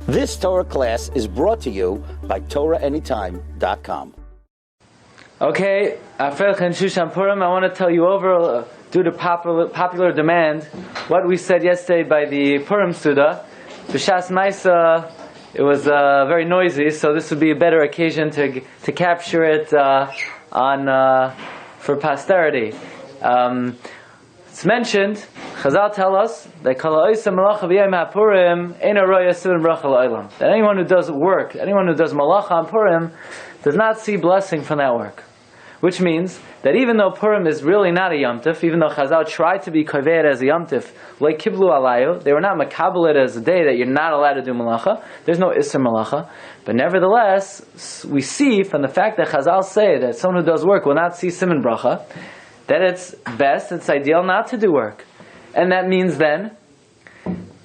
This Torah class is brought to you by TorahAnytime.com. Okay, Aferch and Shushan Purim, I want to tell you over, due to popular demand, what we said yesterday by the Purim Seuda. B'Shas Maisa, it was very noisy, so this would be a better occasion to capture it for posterity. It's mentioned, Chazal tell us that anyone who does work, anyone who does malacha on Purim, does not see blessing from that work. Which means that even though Purim is really not a Yom Tif, even though Chazal tried to be koveir as a Yom Tif, like Kiblu Alayu, they were not makabel it as a day that you're not allowed to do malacha. There's no Isser malacha. But nevertheless, we see from the fact that Chazal say that someone who does work will not see Siman Bracha, that it's best, it's ideal not to do work. And that means then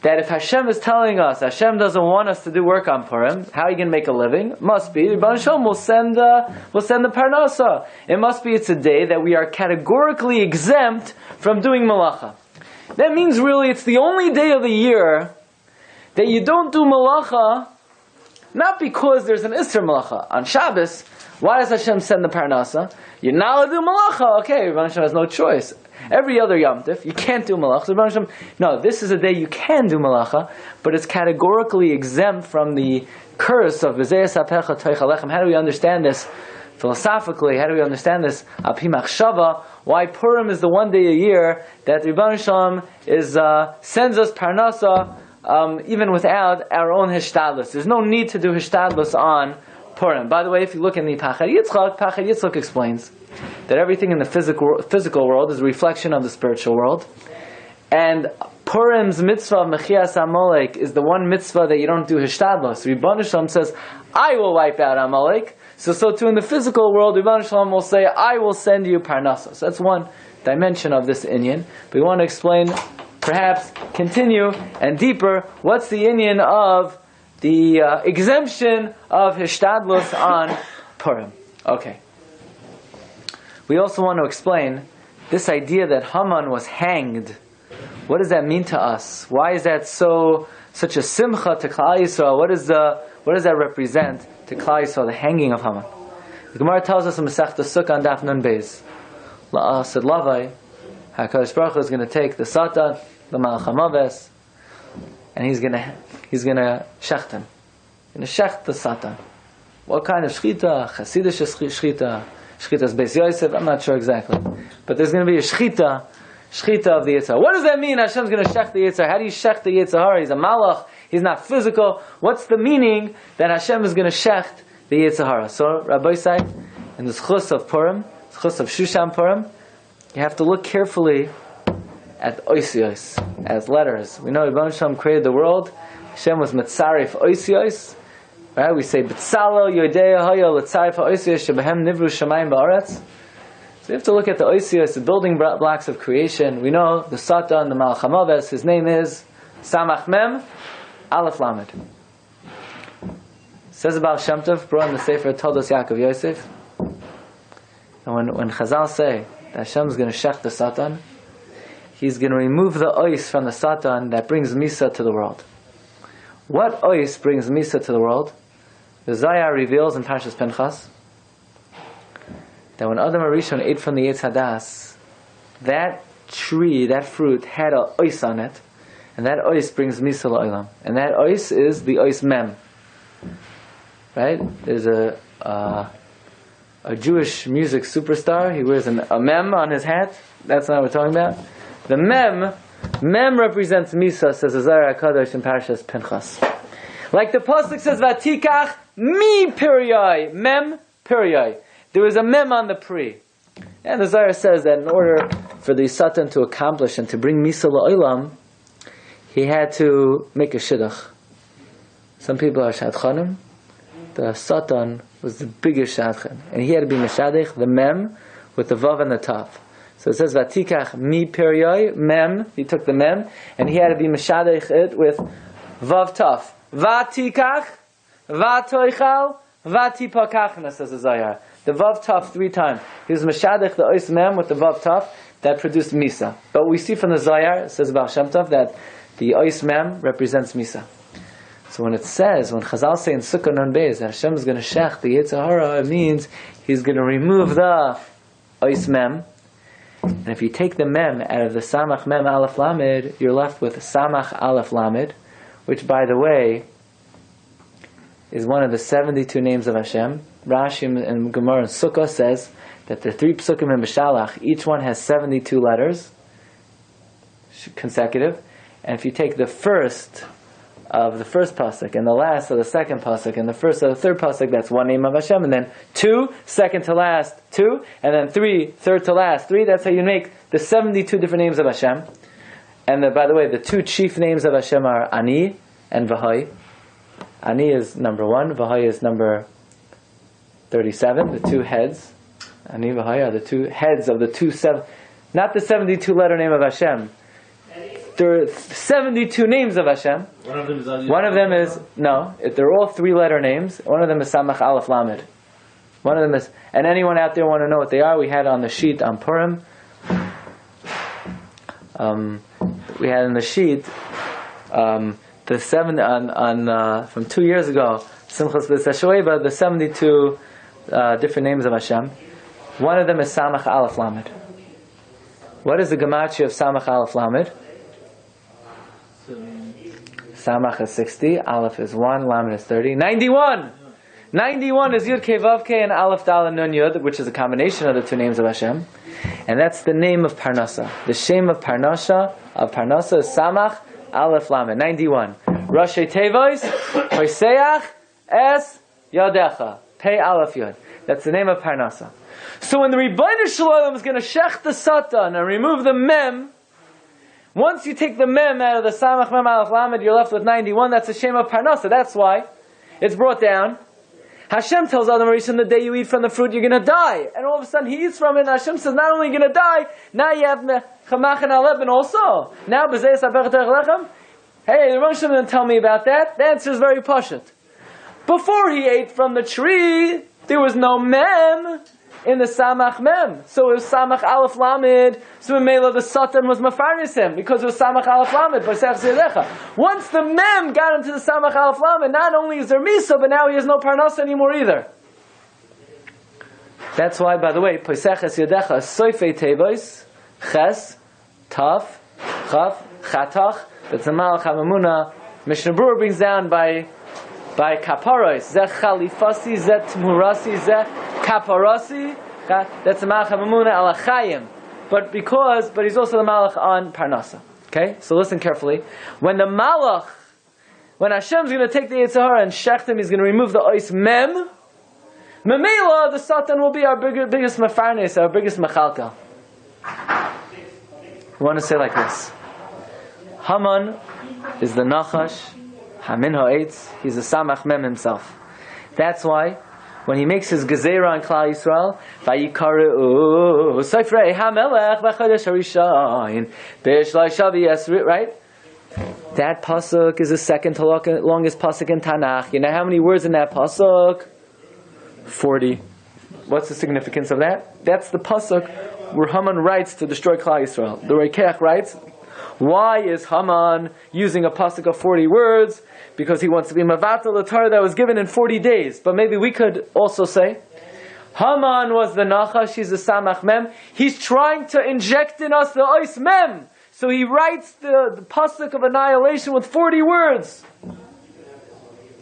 that if Hashem is telling us, Hashem doesn't want us to do work on Purim, how are you going to make a living? Must be, Rebbeinu Shalom will send the Parnasa. It must be it's a day that we are categorically exempt from doing malacha. That means really it's the only day of the year that you don't do malacha, not because there's an Isser malacha. On Shabbos, why does Hashem send the Parnasa? You're not allowed to do malacha. Okay, Rebbeinu Shalom has no choice. Every other Yom Tif, you can't do malacha. So no, this is a day you can do malacha, but it's categorically exempt from the curse of V'zeh Sapecha Toich Alechem. How do we understand this philosophically? How do we understand this Al Pi Machshava? Why Purim is the one day a year that Rebbeinu Shalom sends us Parnasa even without our own Hishtadlus. There's no need to do Hishtadlus on Purim. By the way, if you look in the Pachad Yitzchak explains that everything in the physical world is a reflection of the spiritual world. And Purim's mitzvah of Mechias Amalek is the one mitzvah that you don't do Hishtadlos. Rebbeinu Shalom says, I will wipe out Amalek. So too in the physical world, Rebbeinu Shalom will say, I will send you Parnasa. So that's one dimension of this inyan. But we want to explain, perhaps continue and deeper, what's the inyan of the exemption of Hishtadlos on Purim. Okay. We also want to explain this idea that Haman was hanged. What does that mean to us? Why is that such a simcha to Klal Yisrael? What does that represent to Klal Yisrael, the hanging of Haman? The Gemara tells us in Masechta Sukkah on Daf Nun Beis, La'asad Lavai, HaKadosh Baruch Hu is going to take the Satan, the Malach HaMaves, and he's going to shecht him. He's going to shecht the Satan. What kind of shchita? Chassidish shchita. Shchita's Beis Yosef, I'm not sure exactly. But there's going to be a shchita of the Yitzhar. What does that mean? Hashem's going to shech the Yitzhar. How do you shech the Yitzhar? He's a malach, he's not physical. What's the meaning that Hashem is going to shecht the Yitzhar? So, Rabbi said, in the schus of Purim, schus of Shushan Purim, you have to look carefully at oisios, as letters. We know Rebbeinu Shalom created the world. Hashem was mitzarif oisios. Right? We say B'tzalel Yodei Haya L'tzarif HaOsiyos Shebehem Nivru Shamayim Ba'aretz. So you have to look at the Osiyos, the building blocks of creation. We know the Satan, the Malach HaMaves, his name is Samach Mem Aleph Lamed. Says about Shem Tov, brought in the Sefer Toldos Yaakov Yosef. And when Chazal say that Hashem is going to shech the Satan, he's going to remove the ois from the Satan that brings Misa to the world. What ois brings Misa to the world? The Zayar reveals in Parshas Pinchas that when Adam HaRishon ate from the Eitz Hadas, that tree, that fruit, had a ois on it, and that ois brings Misa L'Olam. And that ois is the ois Mem. Right? There's a Jewish music superstar. He wears a Mem on his hat. That's not what we're talking about. The Mem represents Misa, says the Zohar HaKadosh in Parshas Pinchas. Like the pasuk says, "Vatikach mi piriyai Mem piriyai." There was a Mem on the pri, and the Zohar says that in order for the Satan to accomplish and to bring Misa L'Olam, he had to make a shidduch. Some people are shadchanim. The Satan was the biggest shadchan, and he had to be meshadich the Mem with the vav and the tav. So it says Vatikach mi piriyai Mem. He took the Mem, and he had to be meshadich it with vav tav. Vatikach, vatoichal, vatipakachna, says the Zayar. The vav taf 3 times. He was meshadich the ois mem with the vav taf that produced misa. But we see from the Zayar, it says about Shem Tov, that the ois mem represents misa. So when it says, when Chazal say in Sukkah Nun Beis, that Hashem is going to shech the Yetzer Hara, it means He's going to remove the Ois Mem. And if you take the Mem out of the Samach Mem Aleph Lamed, you're left with Samach Aleph Lamed, which, by the way, is one of the 72 names of Hashem. Rashi and Gemara and Sukkah says that the 3 Psukim in Beshalach, each one has 72 letters, consecutive. And if you take the first of the first pasuk and the last of the second pasuk and the first of the third pasuk, that's one name of Hashem, and then 2, second to last 2, and then 3, third to last 3. That's how you make the 72 different names of Hashem. And by the way, the 2 chief names of Hashem are Ani and Vahai. Ani is number 1, Vahai is number 37. The 2 heads, Ani Vahai, are the 2 heads of the 7, not the 72 letter name of Hashem. There are 72 names of Hashem. One of them is they're all 3-letter names. One of them is Samach Aleph Lamed. One of them is, and anyone out there want to know what they are? We had on the sheet on Purim. We had in the sheet the 7 on from 2 years ago. Simchas B'Seshueva, the 72 different names of Hashem. One of them is Samach Aleph Lamed. What is the gematria of Samach Aleph Lamed? Samach is 60, Aleph is 1, Lamed is 30. 91! 91 is Yud Kei Vav Kei and Aleph Dal and Nun Yud, which is a combination of the 2 names of Hashem. And that's the name of Parnasa. The shem of Parnasa is Samach Aleph Lamed. 91. Rashi Tevois, Hoseach, Es, Yadecha. Pei Aleph Yud. That's the name of Parnasa. So when the Rebbeinu Shalom is going to shech the Satan and remove the Mem, once you take the Mem out of the Samach Mem Aleph Lamed, you're left with 91. That's the shem of Parnasa. That's why it's brought down. Hashem tells Adam Rishon, the day you eat from the fruit, you're going to die. And all of a sudden he eats from it, and Hashem says, not only are you going to die, now you have Chamach and Aleben also. Now, B'zei Sabech Terech Lechem. Hey, the Rosh didn't tell me about that. The answer is very pashut. Before he ate from the tree, there was no Mem in the Samach Mem. So it was Samach Aleph Lamed. So in Mela the Satan was Mefarnis him because it was Samach Aleph Lamed. Once the Mem got into the Samach Aleph Lamed, not only is there Misa, but now he has no Parnas anymore either. That's why, by the way, Poseches Yadecha, Soifei Tevois, Ches, Taf, Chaf, Chatach, that's the Malach HaMamuna. Mishnah Berurah brings down by Kaparos, Zeh Chalifasi, Zeh Tmurasi, Zeh Kaparasi. That's the Malach HaMamuna al Achayim. But he's also the Malach on Parnasa. Okay? So listen carefully. When Hashem's going to take the Yetzer Hara and shech him, he's going to remove the Ois Mem. Memela, the Satan will be our biggest Mefarnes, our biggest Mechalka. We want to say like this. Haman is the Nachash, Hamin Ha'etz, he's the Samach Mem himself. That's why, when he makes his Gezerah on Klal Yisrael, Vayikaru Seifrei HaMelech V'Chodesh HaRishon B'Shlai Shavi Yesri, right? That pasuk is the second to longest pasuk in Tanakh. You know how many words in that pasuk? 40. What's the significance of that? That's the pasuk where Haman writes to destroy Klal Yisrael. The Reikeach writes, why is Haman using a pasuk of 40 words? Because he wants to be Mavatal the Torah that was given in 40 days. But maybe we could also say, Haman was the Nachash, he's the Samach Mem. He's trying to inject in us the Ois Mem. So he writes the pasuk of annihilation with 40 words.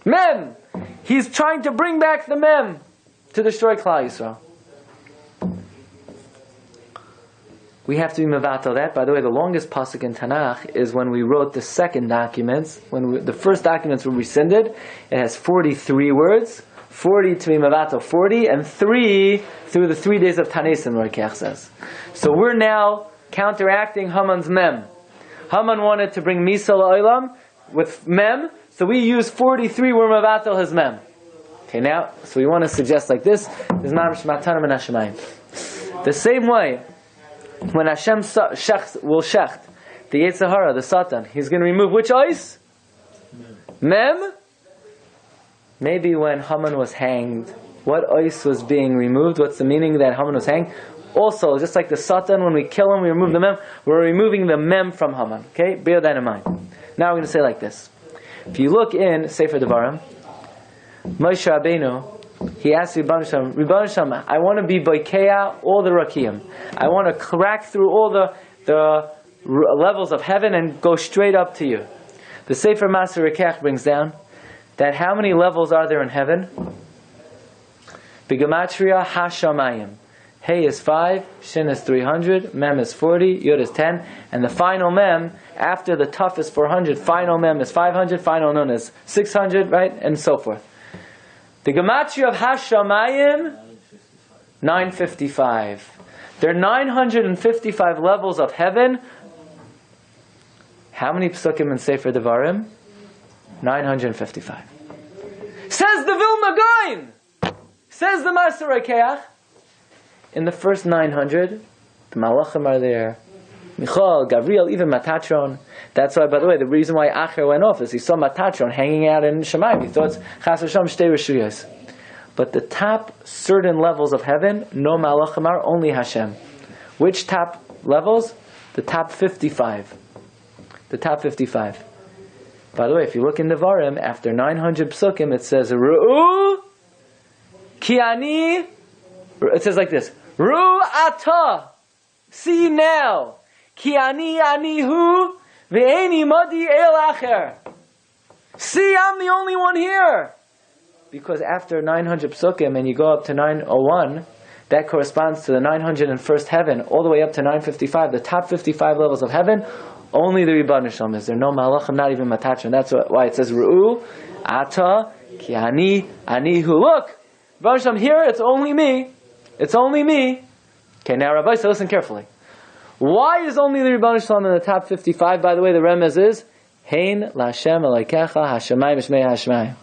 Mem. He's trying to bring back the Mem to destroy Klal Yisrael. We have to be mevatel that. By the way, the longest pasuk in Tanakh is when we wrote the second documents. The first documents were rescinded, it has 43 words. 40 to be mevatel 40, and 3 through the 3 days of Tanesim, Reikeach says. So we're now counteracting Haman's Mem. Haman wanted to bring Misa La'olam with Mem, so we use 43, we're mevatel his Mem. Okay, now, so we want to suggest like this, is Ma'arish Matanim and Hashemayim. The same way, when Hashem will shecht the Yetzer Hara, the Satan, he's going to remove which ois? Mem. Maybe when Haman was hanged, what ois was being removed? What's the meaning that Haman was hanged? Also, just like the Satan, when we kill him, we remove the Mem. We're removing the Mem from Haman. Okay, bear that in mind. Now we're going to say like this: If you look in Sefer Devarim, Moshe Rabbeinu, he asked Rebbeinu Shalom, I want to be boikeya all the rakiyim. I want to crack through all the levels of heaven and go straight up to you. The Sefer Maser Rekech brings down that how many levels are there in heaven? B'gematria hashamayim. Hey is 5, Shin is 300, Mem is 40, Yud is 10, and the final Mem, after the Tuf is 400, final Mem is 500, final Nun is 600, right? And so forth. The Gematria of Hashamayim, 955. There are 955 levels of heaven. How many psukim in Sefer Devarim? 955. Says the Vilna Gaon! Says the Maser Rekeach. In the first 900, the Malachim are there. Michal, Gabriel, even Matatron. That's why, by the way, the reason why Acher went off is he saw Matatron hanging out in Shemayim. He thought, Chas Hashem, Shtei Rishuyos. But the top certain levels of heaven, no Malachim are, only Hashem. Which top levels? The top 55. The top 55. By the way, if you look in the Devarim, after 900 psukim, it says, Ru'u, Kiani, it says like this, Ru'ata, see now, Kiani anihu, ve'eni madi el acher. See, I'm the only one here. Because after 900 psukim, and you go up to 901, that corresponds to the 901st heaven, all the way up to 955, the top 55 levels of heaven, only the Rebbeinu Shalom is there. No malachim, not even Matatron. That's why it says Ru'u, Ata, Ki Ani, Anihu. Look, Rebbeinu Shalom, here it's only me. It's only me. Okay, now Rabbi, so listen carefully. Why is only the Rebbeinu Shalom in the top 55? By the way, the remez is Hein Lashem Elokecha Hashemayim Shmei Hashemayim.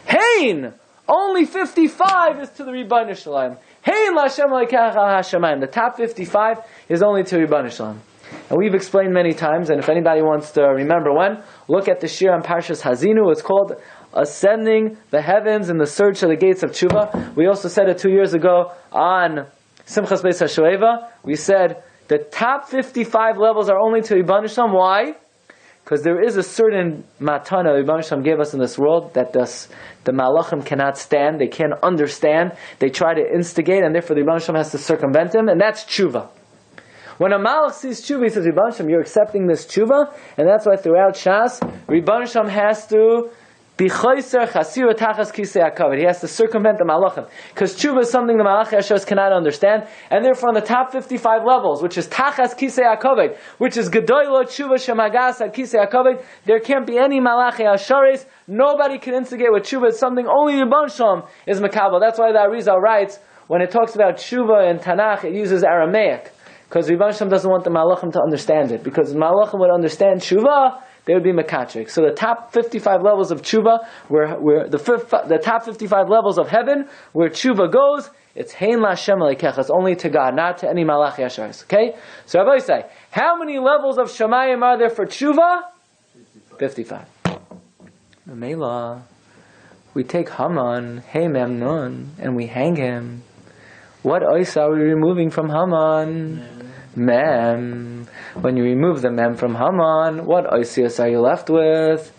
Hein! Only 55 is to the Rebbeinu Shalom. Hein Lashem Elokecha Hashemayim. The top 55 is only to Rebbeinu Shalom. And we've explained many times, and if anybody wants to remember when, look at the shir on Parshas Hazinu. It's called Ascending the Heavens in the Search of the Gates of Teshuva. We also said it 2 years ago on Simchas Beis HaShoeva. We said the top 55 levels are only to Rebbeinu Shalom. Why? Because there is a certain matana Rebbeinu Shalom gave us in this world that the malachim cannot stand, they can't understand, they try to instigate, and therefore the Rebbeinu Shalom has to circumvent him, and that's tshuva. When a malach sees tshuva, he says, Rebbeinu Shalom, you're accepting this tshuva, and that's why throughout Shas, Rebbeinu Shalom has to be chayser chasira tachas kisei hakavod. He has to circumvent the malachim. Because tshuva is something the malach yashos cannot understand, and therefore on the top 55 levels, which is tachas kisei hakavod, which is gedoylo tshuva shemagas at kisei hakavod, there can't be any malach yasharis. Nobody can instigate with tshuva. It's something only Rebbeinu Shalom is makabel. That's why the Arizal writes, when it talks about tshuva in Tanakh, it uses Aramaic. Because Rebbeinu Shalom doesn't want the Malachim to understand it. Because if Malachim would understand Tshuva, they would be Mekatrik. So the top 55 levels of Tshuva, where the top 55 levels of heaven, where Tshuva goes, it's Hein Lashem Elokecha. It's only to God, not to any Malach Yasharis. Okay? So Rabbi say, how many levels of Shemayim are there for Tshuva? 55. Mela, we take Haman, Hey Memnon, and we hang him. What ois are we removing from Haman? Mem. When you remove the mem from Haman, what oisius are you left with?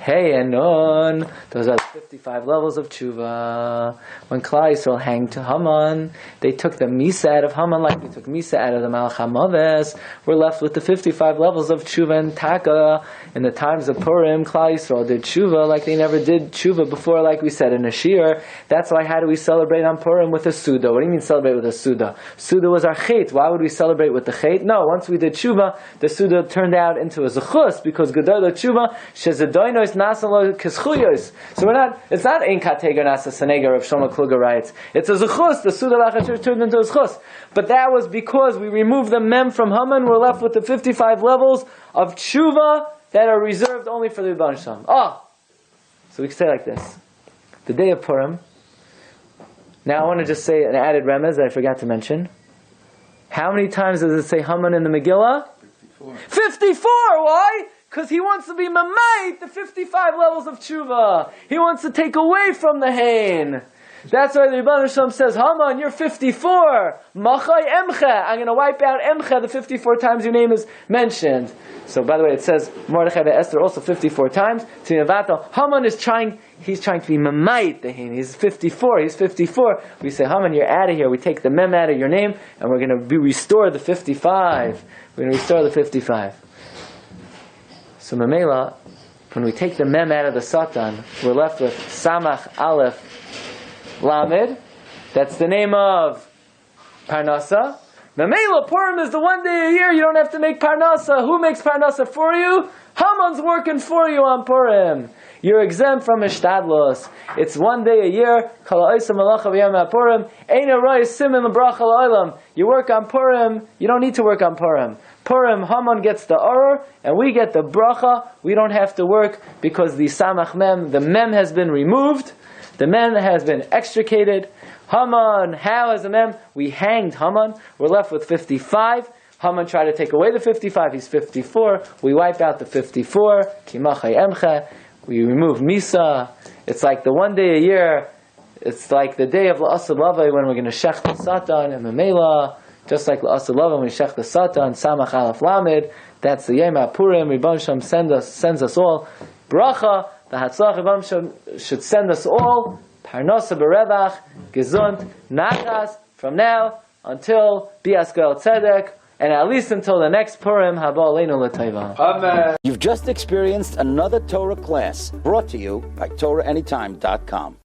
Hey and Nun. Those are the 55 levels of tshuva. When Klal Yisrael hanged to Haman, they took the misa out of Haman like they took misa out of the Malach HaMaves. We're left with the 55 levels of tshuva and taka. In the times of Purim, Klal Yisrael did tshuva like they never did tshuva before, like we said in a shir. That's why, how do we celebrate on Purim with a Seuda? What do you mean celebrate with a Seuda? Seuda was our chait. Why would we celebrate with the chait? No, once we did tshuva, the Seuda turned out into a zechus, because Gedol tshuva, shezedoinos nasalo kischuyos. So we're not, it's not ein kategar nasa senegar of Shlomo Kluger writes. It's a zechus, the Seuda lachashir turned into a zechus. But that was because we removed the mem from Haman, we're left with the 55 levels of tshuva that are reserved only for the Rebbeinu Shalom. So we can say like this. The day of Purim. Now I want to just say an added remez that I forgot to mention. How many times does it say Haman in the Megillah? 54. 54! Why? Because he wants to be mamait the 55 levels of tshuva. He wants to take away from the hain. That's why the Rebbeinu Shalom says, Haman, you're 54. Machai emche. I'm going to wipe out emche the 54 times your name is mentioned. So, by the way, it says Mordechai to Esther also 54 times. Haman is he's trying to be mamait the hin. He's 54. We say, Haman, you're out of here. We take the mem out of your name, and we're going to restore the 55. We're going to restore the 55. So, Mamela, when we take the mem out of the satan, we're left with Samach Aleph Lamed. That's the name of Parnasa. Mamela, Purim is the one day a year you don't have to make Parnasa. Who makes Parnasa for you? Haman's working for you on Purim. You're exempt from Ishtadlos. It's one day a year. You work on Purim, you don't need to work on Purim. Purim, Haman gets the Oror, and we get the Bracha. We don't have to work because the Samach Mem, the Mem has been removed. The Mem has been extricated. Haman, how is the Mem? We hanged Haman. We're left with 55. Haman tried to take away the 55. He's 54. We wipe out the 54. Kimachai emche. We remove Misa. It's like the one day a year. It's like the day of La'asad Lavai when we're going to shech the Satan and Mamela. Just like La'asad Lavai when we shech the Satan, Samach Aleph Lamed. That's the Yom HaPurim. Rebbeinu Shalom sends us all bracha. The Hatzlach Rebbeinu Shalom should send us all Parnasa Berevach, Gesund, Nachas, from now until Bias Goel Tzedek, and at least until the next Purim, Haba Aleinu L'Taiva. Amen. You've just experienced another Torah class brought to you by TorahAnytime.com.